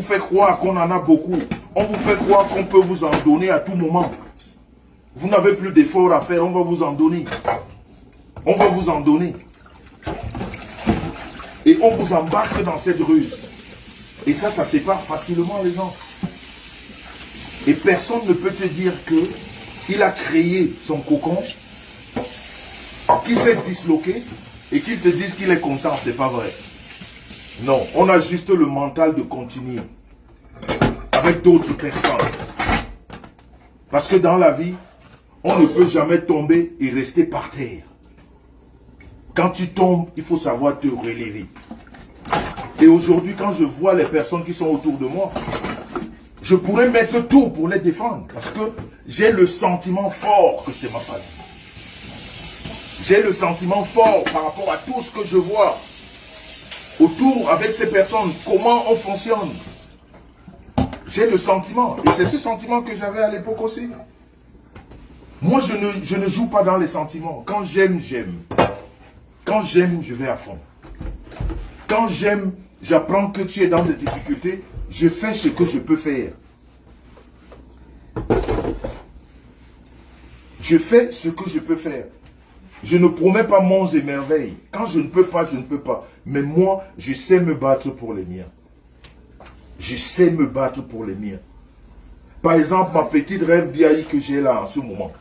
vous fait croire qu'on en a beaucoup. On vous fait croire qu'on peut vous en donner à tout moment. Vous n'avez plus d'efforts à faire, on va vous en donner. On va vous en donner. Et on vous embarque dans cette ruse. Et ça sépare facilement les gens. Et personne ne peut te dire qu'il a créé son cocon, qu'il s'est disloqué et qu'il te dise qu'il est content. C'est pas vrai. Non, on a juste le mental de continuer avec d'autres personnes. Parce que dans la vie, on ne peut jamais tomber et rester par terre. Quand tu tombes, il faut savoir te relever. Et aujourd'hui, quand je vois les personnes qui sont autour de moi, je pourrais mettre tout pour les défendre. Parce que j'ai le sentiment fort que c'est ma famille. J'ai le sentiment fort par rapport à tout ce que je vois autour avec ces personnes, comment on fonctionne. J'ai le sentiment, et c'est ce sentiment que j'avais à l'époque aussi. Moi, je ne joue pas dans les sentiments. Quand j'aime, j'aime. Quand j'aime, je vais à fond. Quand j'aime, j'apprends que tu es dans des difficultés, je fais ce que je peux faire. Je fais ce que je peux faire. Je ne promets pas monts et merveilles. Quand je ne peux pas, je ne peux pas. Mais moi, je sais me battre pour les miens. Je sais me battre pour les miens. Par exemple, ma petite rêve BAI que j'ai là en ce moment.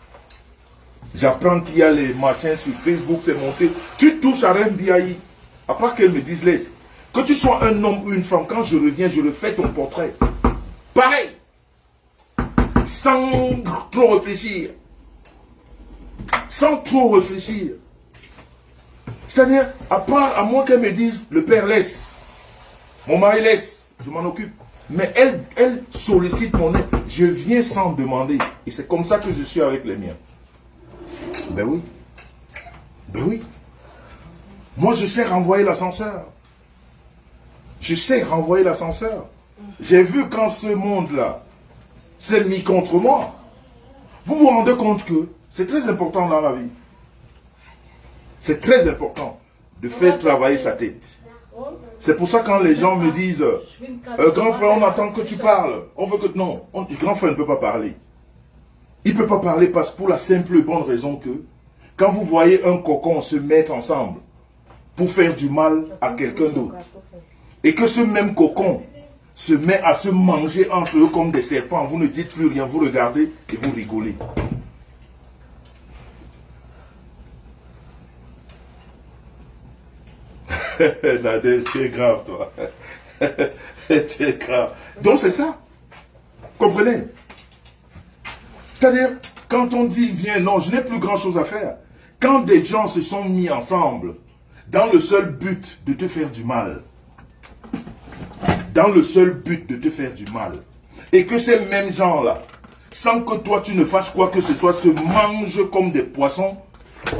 J'apprends qu'il y a les machins sur Facebook, c'est monté. Tu touches à rêve BAI. À part qu'elle me dise, laisse. Que tu sois un homme ou une femme, quand je reviens, je refais ton portrait. Pareil. Sans trop réfléchir. Sans trop réfléchir. C'est-à-dire, à moins qu'elle me dise, le père laisse. Mon mari laisse. Je m'en occupe. Mais elle sollicite mon aide. Je viens sans demander. Et c'est comme ça que je suis avec les miens. Ben oui. Ben oui. Moi, je sais renvoyer l'ascenseur. Je sais renvoyer l'ascenseur. J'ai vu quand ce monde-là s'est mis contre moi. Vous vous rendez compte que c'est très important dans la vie. C'est très important de faire travailler sa tête. C'est pour ça quand les gens me disent grand frère, on attend que tu parles. On veut que... Non, grand frère ne peut pas parler. Il ne peut pas parler parce pour la simple et bonne raison que quand vous voyez un cocon se mettre ensemble pour faire du mal à quelqu'un d'autre, et que ce même cocon se met à se manger entre eux comme des serpents, vous ne dites plus rien, vous regardez et vous rigolez. Nadège, tu es grave, toi. Tu es grave. Donc c'est ça. Comprenez? C'est-à-dire, quand on dit, viens, non, je n'ai plus grand-chose à faire. Quand des gens se sont mis ensemble, dans le seul but de te faire du mal, dans le seul but de te faire du mal, et que ces mêmes gens-là, sans que toi tu ne fasses quoi que ce soit, se mangent comme des poissons,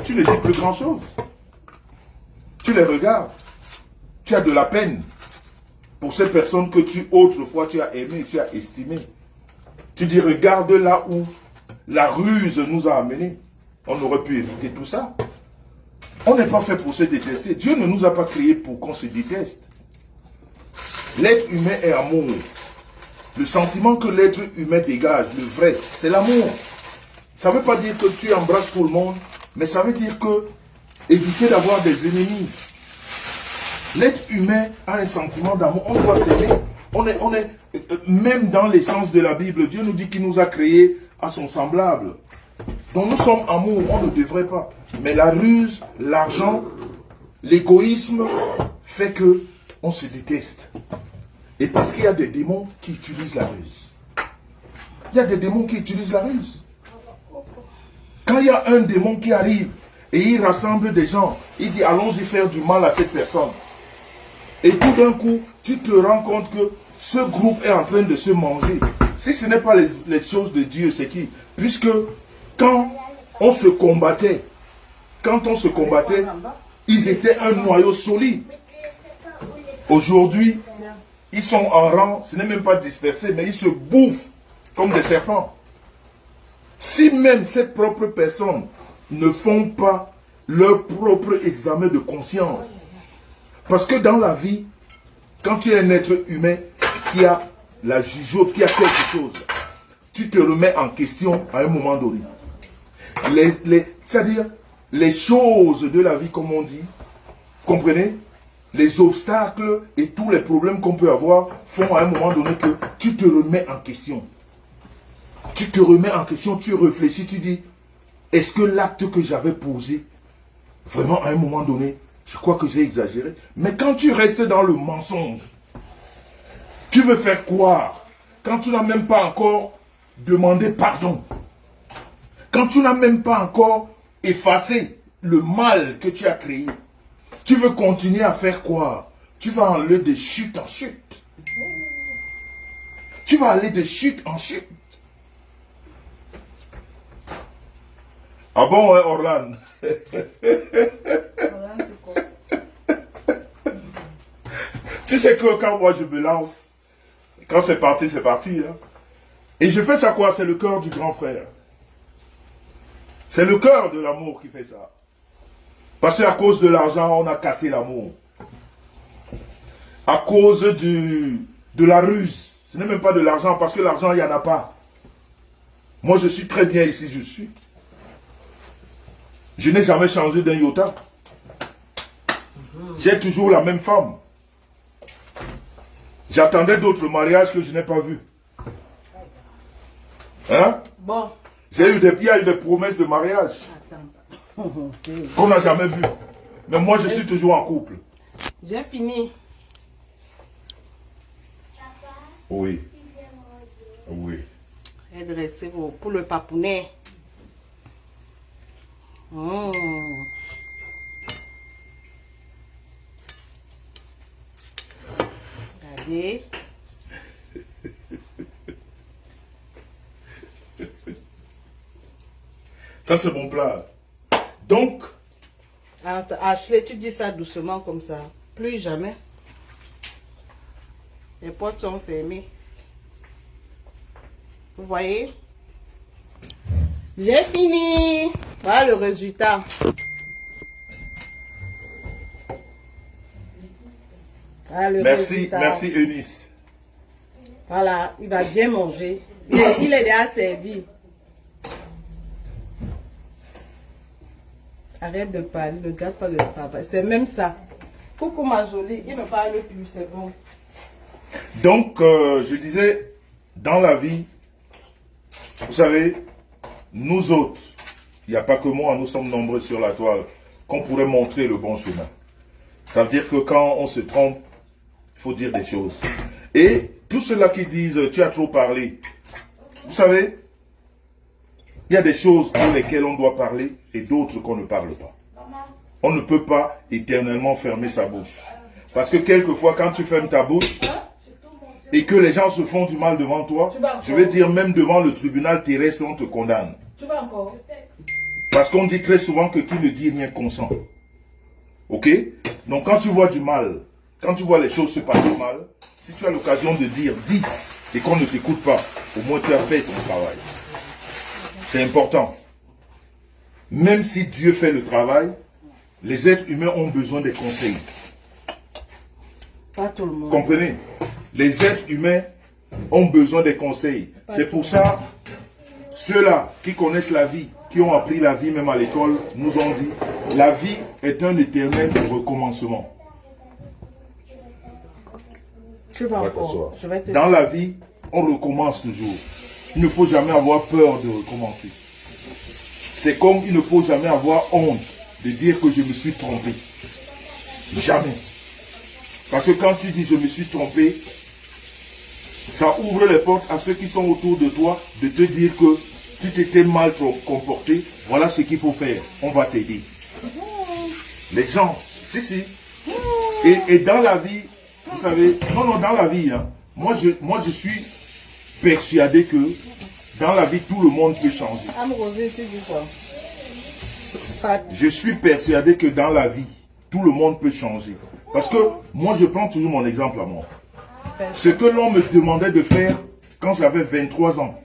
tu ne dis plus grand-chose. Tu les regardes. Tu as de la peine pour ces personnes que autrefois tu as aimées, tu as estimées. Tu dis, regarde là où la ruse nous a amenés. On aurait pu éviter tout ça. On n'est pas fait pour se détester. Dieu ne nous a pas créés pour qu'on se déteste. L'être humain est amour. Le sentiment que l'être humain dégage, le vrai, c'est l'amour. Ça ne veut pas dire que tu embrasses tout le monde, mais ça veut dire que éviter d'avoir des ennemis. L'être humain a un sentiment d'amour. On doit s'aimer. On est, même dans l'essence de la Bible, Dieu nous dit qu'il nous a créés à son semblable. Donc nous sommes amour, on ne devrait pas. Mais la ruse, l'argent, l'égoïsme fait que on se déteste. Et parce qu'il y a des démons qui utilisent la ruse. Il y a des démons qui utilisent la ruse. Quand il y a un démon qui arrive et il rassemble des gens, il dit allons-y faire du mal à cette personne. Et tout d'un coup, tu te rends compte que ce groupe est en train de se manger. Si ce n'est pas les choses de Dieu, c'est qui? Puisque quand on se combattait, ils étaient un noyau solide. Aujourd'hui, ils sont en rang, ce n'est même pas dispersé, mais ils se bouffent comme des serpents. Si même ces propres personnes ne font pas leur propre examen de conscience, parce que dans la vie, quand tu es un être humain, qui a la jugeote, qui a quelque chose, tu te remets en question à un moment donné. C'est-à-dire, les choses de la vie, comme on dit, vous comprenez? Les obstacles et tous les problèmes qu'on peut avoir font à un moment donné que tu te remets en question. Tu te remets en question, tu réfléchis, tu dis, est-ce que l'acte que j'avais posé, vraiment à un moment donné, je crois que j'ai exagéré. Mais quand tu restes dans le mensonge, tu veux faire croire, quand tu n'as même pas encore demandé pardon, quand tu n'as même pas encore effacé le mal que tu as créé, tu veux continuer à faire croire, tu vas aller de chute en chute. Tu vas aller de chute en chute. Ah bon, hein, Orlan? Tu sais que quand moi je me lance, quand c'est parti, c'est parti. Hein? Et je fais ça quoi? C'est le cœur du grand frère. C'est le cœur de l'amour qui fait ça. Parce qu'à cause de l'argent, on a cassé l'amour. À cause de la ruse. Ce n'est même pas de l'argent, parce que l'argent, il n'y en a pas. Moi, je suis très bien ici, je suis. Je n'ai jamais changé d'un iota. J'ai toujours la même femme. J'attendais d'autres mariages que je n'ai pas vus. Hein? Bon. Il y a eu des promesses de mariage. Qu'on n'a jamais vues. Mais moi, je suis toujours en couple. J'ai fini. Oui. Oui. J'ai dressé pour le papounet. Regardez. Ça, c'est mon plat. Donc, Ashley, tu dis ça doucement comme ça. Plus jamais. Les portes sont fermées. Vous voyez? J'ai fini. Voilà le résultat. Voilà le résultat. Merci Eunice. Voilà, il va bien manger. Il est déjà servi. Arrête de parler, ne garde pas le travail. C'est même ça. Coucou ma jolie, il ne parle plus, c'est bon. Donc, je disais, dans la vie, vous savez, nous autres, il n'y a pas que moi, nous sommes nombreux sur la toile, qu'on pourrait montrer le bon chemin. Ça veut dire que quand on se trompe, il faut dire des choses. Et tous ceux-là qui disent, tu as trop parlé, vous savez, il y a des choses pour lesquelles on doit parler et d'autres qu'on ne parle pas. On ne peut pas éternellement fermer sa bouche. Parce que quelquefois, quand tu fermes ta bouche et que les gens se font du mal devant toi, je vais dire même devant le tribunal terrestre, on te condamne. Tu vas encore? Parce qu'on dit très souvent que qui ne dit rien consent. Ok? Donc quand tu vois du mal, quand tu vois les choses se passer mal, si tu as l'occasion de dire, dis, et qu'on ne t'écoute pas, au moins tu as fait ton travail. C'est important. Même si Dieu fait le travail, les êtres humains ont besoin des conseils. Pas tout le monde. Vous comprenez? Les êtres humains ont besoin des conseils. C'est pour ça, ceux-là qui connaissent la vie, qui ont appris la vie même à l'école, nous ont dit, la vie est un éternel recommencement. Tu vas encore. Dans la vie, on recommence toujours. Il ne faut jamais avoir peur de recommencer. C'est comme il ne faut jamais avoir honte de dire que je me suis trompé. Jamais. Parce que quand tu dis je me suis trompé, ça ouvre les portes à ceux qui sont autour de toi de te dire que tu t'étais mal comporté, voilà ce qu'il faut faire. On va t'aider. Les gens, si. Et dans la vie, vous savez, non, dans la vie, hein, moi je suis persuadé que dans la vie, tout le monde peut changer. Je suis persuadé que dans la vie, tout le monde peut changer. Parce que moi, je prends toujours mon exemple à moi. Ce que l'on me demandait de faire quand j'avais 23 ans,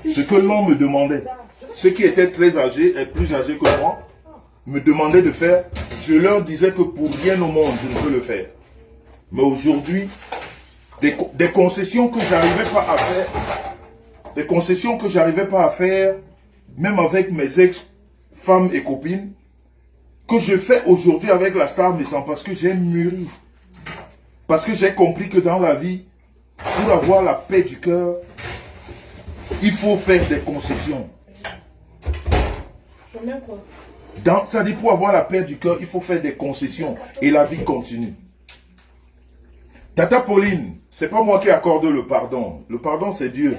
ce que l'on me demandait, ceux qui étaient très âgés et plus âgés que moi, me demandaient de faire, je leur disais que pour rien au monde, je ne peux le faire. Mais aujourd'hui, Des concessions que j'arrivais pas à faire. Des concessions que j'arrivais pas à faire, même avec mes ex-femmes et copines, que je fais aujourd'hui avec la star Maison parce que j'ai mûri. Parce que j'ai compris que dans la vie, pour avoir la paix du cœur, il faut faire des concessions. Je n'aime pas. Ça dit pour avoir la paix du cœur, il faut faire des concessions et la vie continue. Tata Pauline, c'est pas moi qui accorde le pardon. Le pardon, c'est Dieu.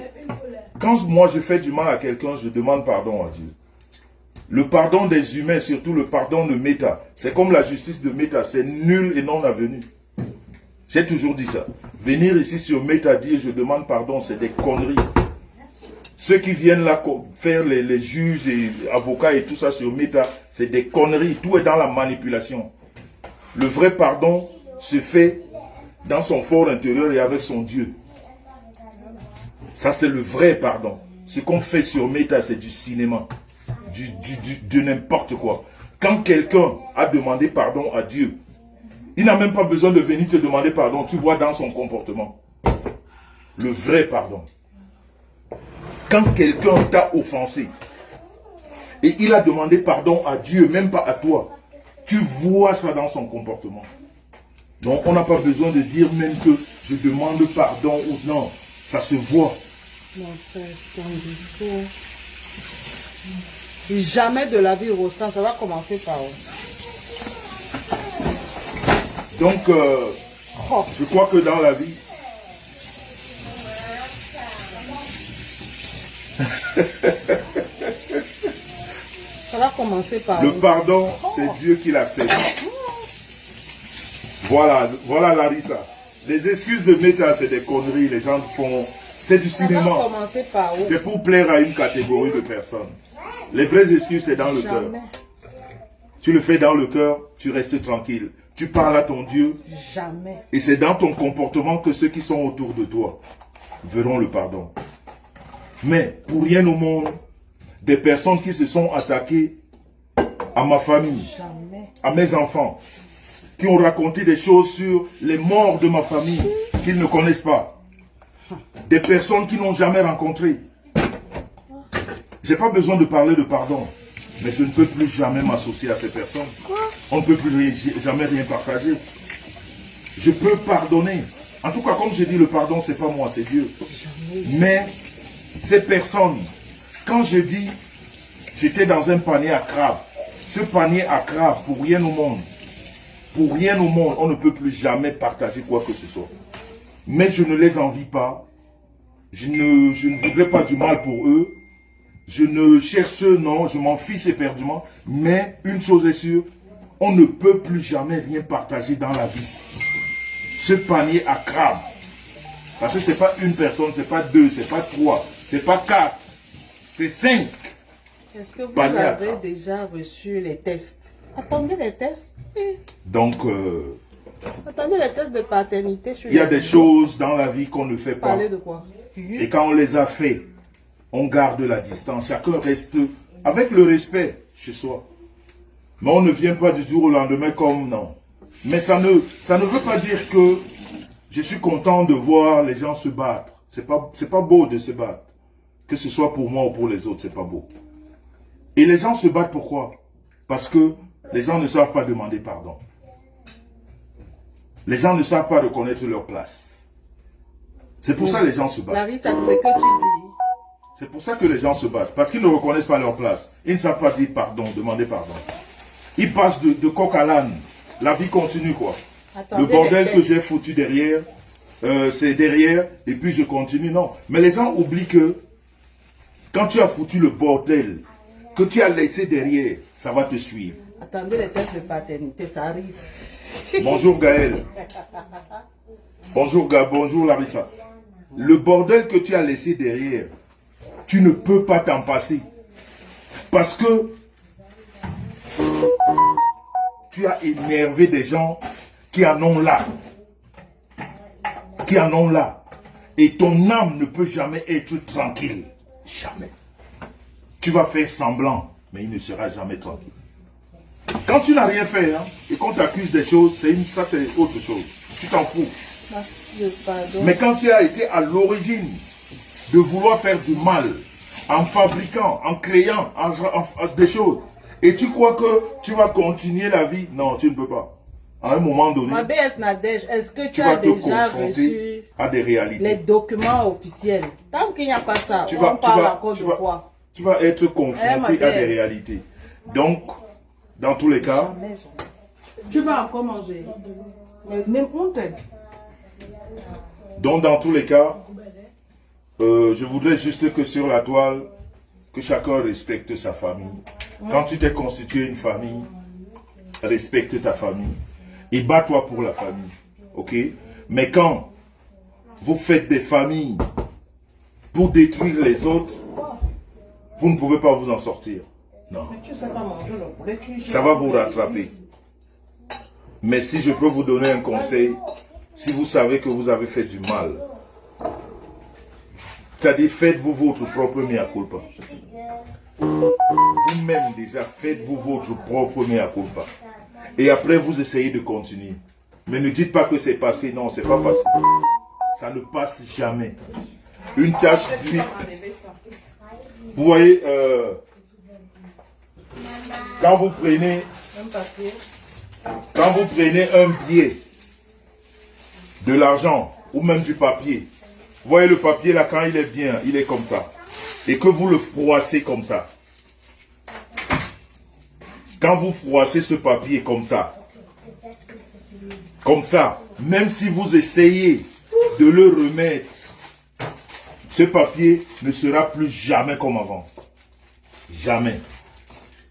Quand moi je fais du mal à quelqu'un, je demande pardon à Dieu. Le pardon des humains, surtout le pardon de Méta, c'est comme la justice de Méta, c'est nul et non avenu. J'ai toujours dit ça. Venir ici sur Méta dire je demande pardon, c'est des conneries. Ceux qui viennent là faire les juges et avocats et tout ça sur Méta, c'est des conneries. Tout est dans la manipulation. Le vrai pardon se fait dans son fort intérieur et avec son Dieu. Ça, c'est le vrai pardon. Ce qu'on fait sur Méta, c'est du cinéma. De n'importe quoi. Quand quelqu'un a demandé pardon à Dieu, il n'a même pas besoin de venir te demander pardon. Tu vois dans son comportement. Le vrai pardon. Quand quelqu'un t'a offensé et il a demandé pardon à Dieu, même pas à toi, tu vois ça dans son comportement. Donc on n'a pas besoin de dire même que je demande pardon ou non. Ça se voit. Mon frère, ton discours. Jamais de la vie Rostand, ça va commencer par où? Donc, je crois que dans la vie, ça va commencer par le pardon, c'est Dieu qui l'accepte. Voilà Larissa. Les excuses de Méta, c'est des conneries, les gens font. C'est du cinéma. Ça va commencer par où? C'est pour plaire à une catégorie de personnes. Les vraies excuses, c'est dans le cœur. Tu le fais dans le cœur, tu restes tranquille. Tu parles à ton Dieu. Jamais. Et c'est dans ton comportement que ceux qui sont autour de toi verront le pardon. Mais pour rien au monde, des personnes qui se sont attaquées à ma famille, jamais, à mes enfants, qui ont raconté des choses sur les morts de ma famille qu'ils ne connaissent pas. Des personnes qui n'ont jamais rencontré. J'ai pas besoin de parler de pardon, mais je ne peux plus jamais m'associer à ces personnes. On ne peut plus jamais rien partager. Je peux pardonner. En tout cas, comme j'ai dit, le pardon, c'est pas moi, c'est Dieu. Mais ces personnes, quand je dis, j'étais dans un panier à crabes, ce panier à crabes, pour rien au monde, on ne peut plus jamais partager quoi que ce soit. Mais je ne les envie pas. Je ne voudrais pas du mal pour eux. Je ne cherche, non, je m'en fiche éperdument. Mais une chose est sûre, on ne peut plus jamais rien partager dans la vie. Ce panier à crabes. Parce que ce n'est pas une personne, ce n'est pas deux, ce n'est pas trois, ce n'est pas quatre, c'est 5. Est-ce que vous avez déjà reçu les tests? Attendez les tests. Donc, attendez les tests de paternité. Il y a des choses dans la vie qu'on ne fait pas. Parler de quoi? Et quand on les a fait, on garde la distance. Chacun reste avec le respect chez soi. Mais on ne vient pas du jour au lendemain comme non. Mais ça ne veut pas dire que je suis content de voir les gens se battre. C'est pas beau de se battre. Que ce soit pour moi ou pour les autres, c'est pas beau. Et les gens se battent pourquoi? Parce que les gens ne savent pas demander pardon. Les gens ne savent pas reconnaître leur place. C'est pour ça que les gens se battent. Larry, c'est ce que tu dis. C'est pour ça que les gens se battent. Parce qu'ils ne reconnaissent pas leur place. Ils ne savent pas dire pardon, demander pardon. Ils passent de coq à l'âne. La vie continue quoi. Attendez, le bordel que j'ai foutu derrière, c'est derrière et puis je continue. Non. Mais les gens oublient que quand tu as foutu le bordel que tu as laissé derrière, ça va te suivre. Attendez les tests de paternité, ça arrive. Bonjour Gaël. Bonjour Gab, bonjour Larissa. Le bordel que tu as laissé derrière, tu ne peux pas t'en passer. Parce que tu as énervé des gens qui en ont là. Qui en ont là. Et ton âme ne peut jamais être tranquille. Jamais. Tu vas faire semblant, mais il ne sera jamais tranquille. Quand tu n'as rien fait, hein, et qu'on t'accuse des choses, ça c'est autre chose. Tu t'en fous. Mais quand tu as été à l'origine de vouloir faire du mal, en fabriquant, en créant des choses, et tu crois que tu vas continuer la vie, non, tu ne peux pas. À un moment donné, Ma BS Nadège, est-ce que tu vas as te déjà confronter reçu à des réalités. les documents officiels? Tant qu'il n'y a pas ça, Tu on vas, parle encore de quoi? tu vas être confronté ma à des belle. réalités. Donc, dans tous les cas, Jamais. Tu vas encore manger. Mais n'importe. donc dans tous les cas, je voudrais juste que sur la toile, que chacun respecte sa famille. Quand tu t'es constitué une famille, respecte ta famille et bats-toi pour la famille. Ok? Mais quand vous faites des familles pour détruire les autres, vous ne pouvez pas vous en sortir. Non. Tu sais pas manger le poulet, Ça va vous rattraper. Mais si je peux vous donner un conseil, si vous savez que vous avez fait du mal, c'est-à-dire faites-vous votre propre mea culpa. Vous-même déjà, faites-vous votre propre mea culpa. Et après, vous essayez de continuer. Mais ne dites pas que c'est passé. Non, c'est pas passé. Ça ne passe jamais. Une tâche d'huile. Vous voyez, quand vous prenez un billet, de l'argent ou même du papier, vous voyez le papier là, quand il est bien, il est comme ça. Et que vous le froissez comme ça. Quand vous froissez ce papier comme ça, même si vous essayez de le remettre, ce papier ne sera plus jamais comme avant. Jamais.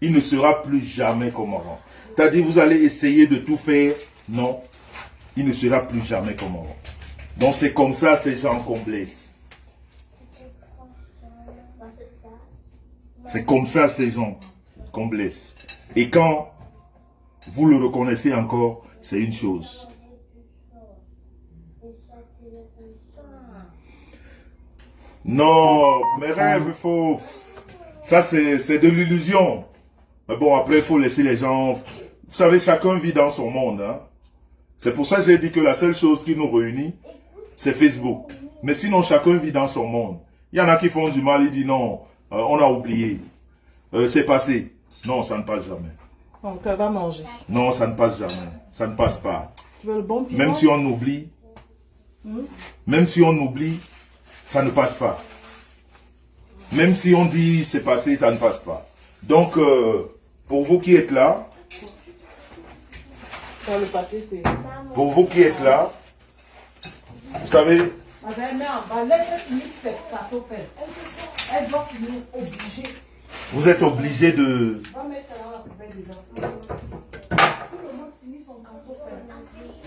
Il ne sera plus jamais comme avant. C'est-à-dire, vous allez essayer de tout faire. Non, il ne sera plus jamais comme avant. Donc c'est comme ça ces gens qu'on blesse. C'est comme ça ces gens qu'on blesse. Et quand vous le reconnaissez encore, c'est une chose. Non, mes rêves, il faut... Ça, c'est de l'illusion. Mais bon, après, il faut laisser les gens... Vous savez, chacun vit dans son monde. Hein? C'est pour ça que j'ai dit que la seule chose qui nous réunit, c'est Facebook. Mais sinon, chacun vit dans son monde. Il y en a qui font du mal, ils disent non, on a oublié. C'est passé. Non, ça ne passe jamais. Donc, elle va manger. Non, ça ne passe jamais. Ça ne passe pas. Tu veux le bon piment? Même si on oublie, ça ne passe pas. Même si on dit c'est passé, ça ne passe pas. Donc, pour vous qui êtes là, Le papier, c'est... pour vous qui êtes là, vous savez, Madame, laisse finir cette carton. Elle doit finir obligée. vous êtes obligé de... Va mettre ça dans la poubelle déjà. Tout le monde finit son carton.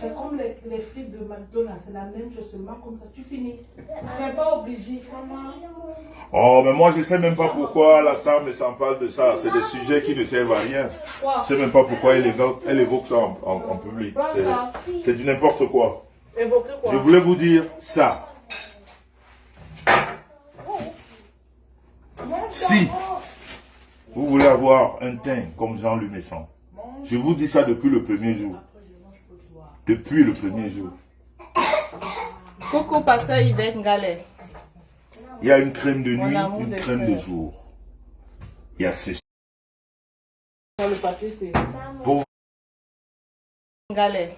C'est comme les frites de McDonald's, c'est la même chose, seulement comme ça, tu finis. C'est pas obligé. Oh, mais moi je ne sais même pas pourquoi la star me s'en parle de ça. C'est des sujets qui ne servent à rien. Je ne sais même pas pourquoi elle évoque ça en public. C'est du n'importe quoi. Évoquer quoi? Je voulais vous dire ça. Si vous voulez avoir un teint comme Jean-Luc Messon, je vous dis ça depuis le premier jour. Depuis le premier jour. Coucou, pasteur Yvette Ngalet. Il y a une crème de nuit, amour une des crème de sœurs. jour. Il y a ceci. Le papier, c'est... Pour- Ngalet.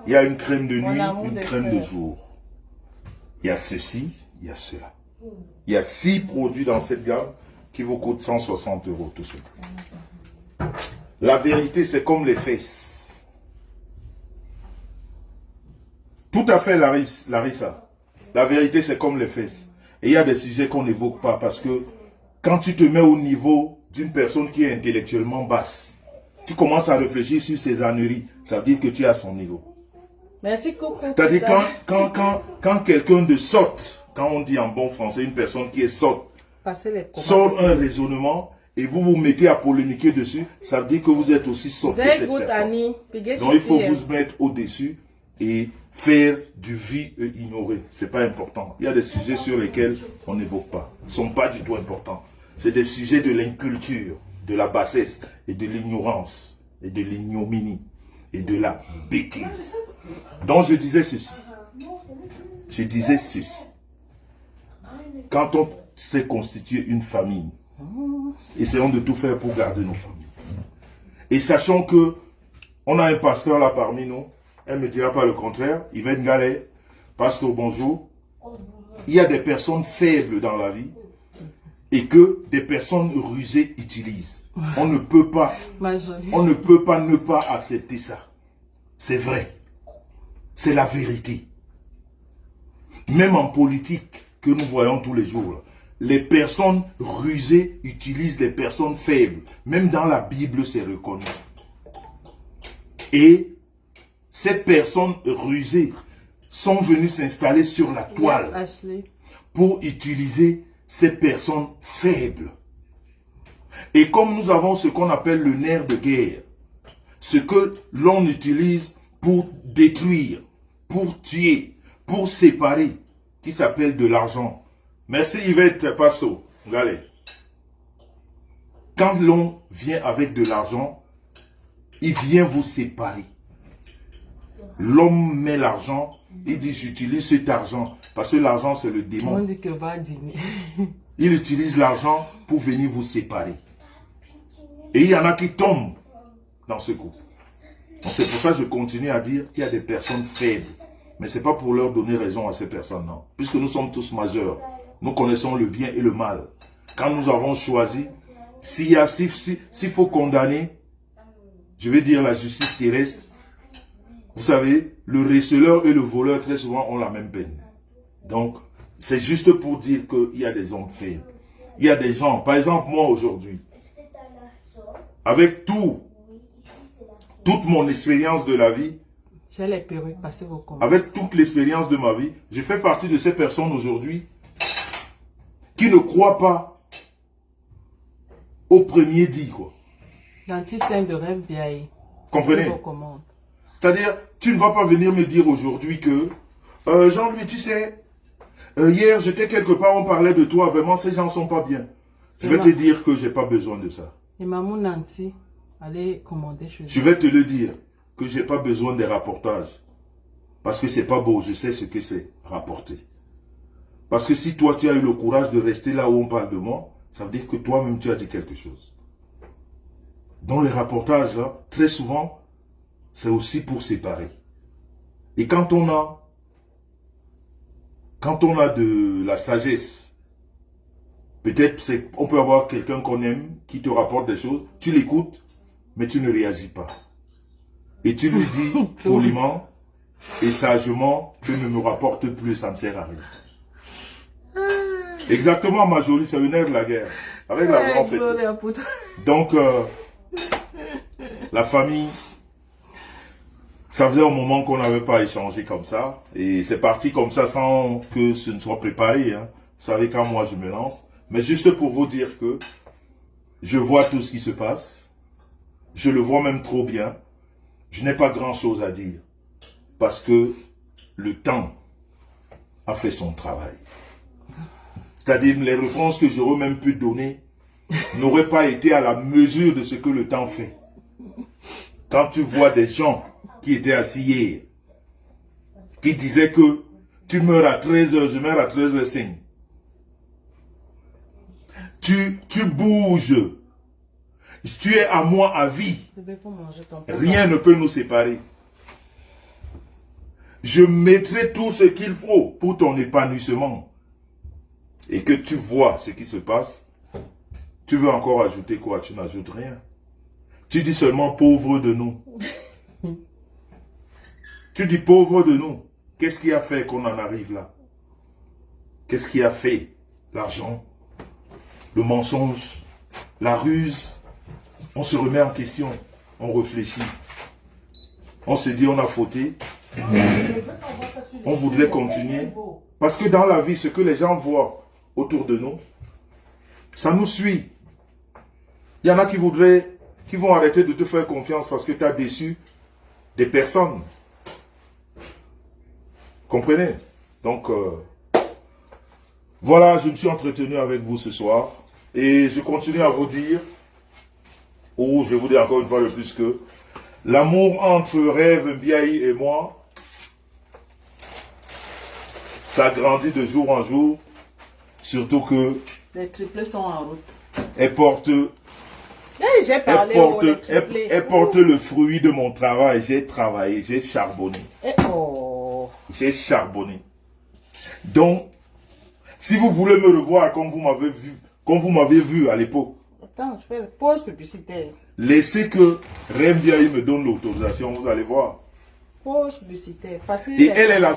Il y a une crème de nuit, amour une des crème de sœurs. jour. Il y a ceci, il y a cela. Il y a 6 produits dans cette gamme qui vous coûtent 160 € tout seul. La vérité, c'est comme les fesses. Tout à fait, Larissa. La vérité, c'est comme les fesses. Et il y a des sujets qu'on n'évoque pas parce que quand tu te mets au niveau d'une personne qui est intellectuellement basse, tu commences à réfléchir sur ses âneries. Ça veut dire que tu es à son niveau. Merci, coucou. C'est-à-dire quand quelqu'un de sotte, quand on dit en bon français, une personne qui est sotte, Passez les commandes. sort un raisonnement et vous vous mettez à polémiquer dessus, ça veut dire que vous êtes aussi sotte que Very cette good, personne. Annie. Donc il faut vous mettre au-dessus et faire du vie et ignorer. C'est pas important. Il y a des sujets sur lesquels on n'évoque pas. Ils ne sont pas du tout importants. C'est des sujets de l'inculture, de la bassesse et de l'ignorance et de l'ignominie et de la bêtise. Donc je disais ceci. Je disais ceci. Quand on s'est constitué une famille, essayons de tout faire pour garder nos familles. Et sachant que on a un pasteur là parmi nous, elle ne me dira pas le contraire, il va être galère. Pasteur, bonjour. Il y a des personnes faibles dans la vie et que des personnes rusées utilisent. On ne peut pas ne pas accepter ça. C'est vrai. C'est la vérité. Même en politique que nous voyons tous les jours, là, les personnes rusées utilisent les personnes faibles. Même dans la Bible, c'est reconnu. Et ces personnes rusées sont venues s'installer sur la toile pour utiliser ces personnes faibles. Et comme nous avons ce qu'on appelle le nerf de guerre, ce que l'on utilise pour détruire, pour tuer, pour séparer, qui s'appelle de l'argent. Merci Yvette Pasto. Allez. Quand l'on vient avec de l'argent, il vient vous séparer. L'homme met l'argent, il dit j'utilise cet argent, parce que l'argent c'est le démon. On dit que va dîner. Il utilise l'argent pour venir vous séparer. Et il y en a qui tombent dans ce coup. C'est pour ça que je continue à dire qu'il y a des personnes faibles. Mais ce n'est pas pour leur donner raison à ces personnes, non. Puisque nous sommes tous majeurs. Nous connaissons le bien et le mal. Quand nous avons choisi, s'il faut condamner, je vais dire la justice terrestre, vous savez, le receleur et le voleur très souvent ont la même peine. Donc, c'est juste pour dire qu'il y a des hommes faibles. Il y a des gens, par exemple moi aujourd'hui, avec toute mon expérience de la vie, j'ai les perruques, passez vos commandes. Avec toute l'expérience de ma vie, je fais partie de ces personnes aujourd'hui qui ne croient pas au premier dit, quoi. Dentiste de rêve bien. Comprenez? C'est-à-dire, tu ne vas pas venir me dire aujourd'hui que Jean-Louis, tu sais, hier j'étais quelque part, on parlait de toi, vraiment ces gens ne sont pas bien. Je vais te dire que je n'ai pas besoin de ça. Et maman Nancy, allez commander chez Je vais te le dire, que je n'ai pas besoin des rapportages. Parce que c'est pas beau, je sais ce que c'est, rapporter. Parce que si toi tu as eu le courage de rester là où on parle de moi, ça veut dire que toi-même tu as dit quelque chose. Dans les rapportages, là, très souvent, c'est aussi pour séparer. Et quand on a de la sagesse, peut-être on peut avoir quelqu'un qu'on aime, qui te rapporte des choses, tu l'écoutes, mais tu ne réagis pas. Et tu lui dis poliment et sagement que ne me rapporte plus, ça ne sert à rien. Exactement, ma jolie, c'est le nerf de la guerre. Avec l'argent, en fait. Donc, la famille, ça faisait un moment qu'on n'avait pas échangé comme ça. Et c'est parti comme ça sans que ce ne soit préparé. Hein. Vous savez, quand moi je me lance. Mais juste pour vous dire que je vois tout ce qui se passe. Je le vois même trop bien. Je n'ai pas grand-chose à dire. Parce que le temps a fait son travail. C'est-à-dire les réponses que j'aurais même pu donner n'auraient pas été à la mesure de ce que le temps fait. Quand tu vois des gens qui étaient assis hier, qui disaient que tu meurs à 13h, je meurs à 13h05. Tu bouges. Tu es à moi à vie. Rien ne peut nous séparer. Je mettrai tout ce qu'il faut pour ton épanouissement. Et que tu vois ce qui se passe. Tu veux encore ajouter quoi? Tu n'ajoutes rien. Tu dis seulement pauvre de nous. Tu dis pauvre de nous. Qu'est-ce qui a fait qu'on en arrive là? Qu'est-ce qui a fait? L'argent, le mensonge, la ruse. On se remet en question, on réfléchit. On se dit on a fauté. On voudrait continuer. Parce que dans la vie, ce que les gens voient autour de nous, ça nous suit. Il y en a qui vont arrêter de te faire confiance parce que tu as déçu des personnes. Comprenez? Donc, voilà, je me suis entretenu avec vous ce soir. Et je continue à vous dire, je vous dis encore une fois de plus que l'amour entre Rêve Mbiaye et moi, Ça grandit de jour en jour. Surtout que Les triplés sont en route. elle porte, J'ai parlé au elle porte le fruit de mon travail. J'ai travaillé, j'ai charbonné. Oh. J'ai charbonné. Donc, si vous voulez me revoir comme vous m'avez vu à l'époque, Attends, je fais la pause publicitaire. laissez que Rembiaï me donne l'autorisation, vous allez voir. Pause publicitaire. Parce que Et elle est la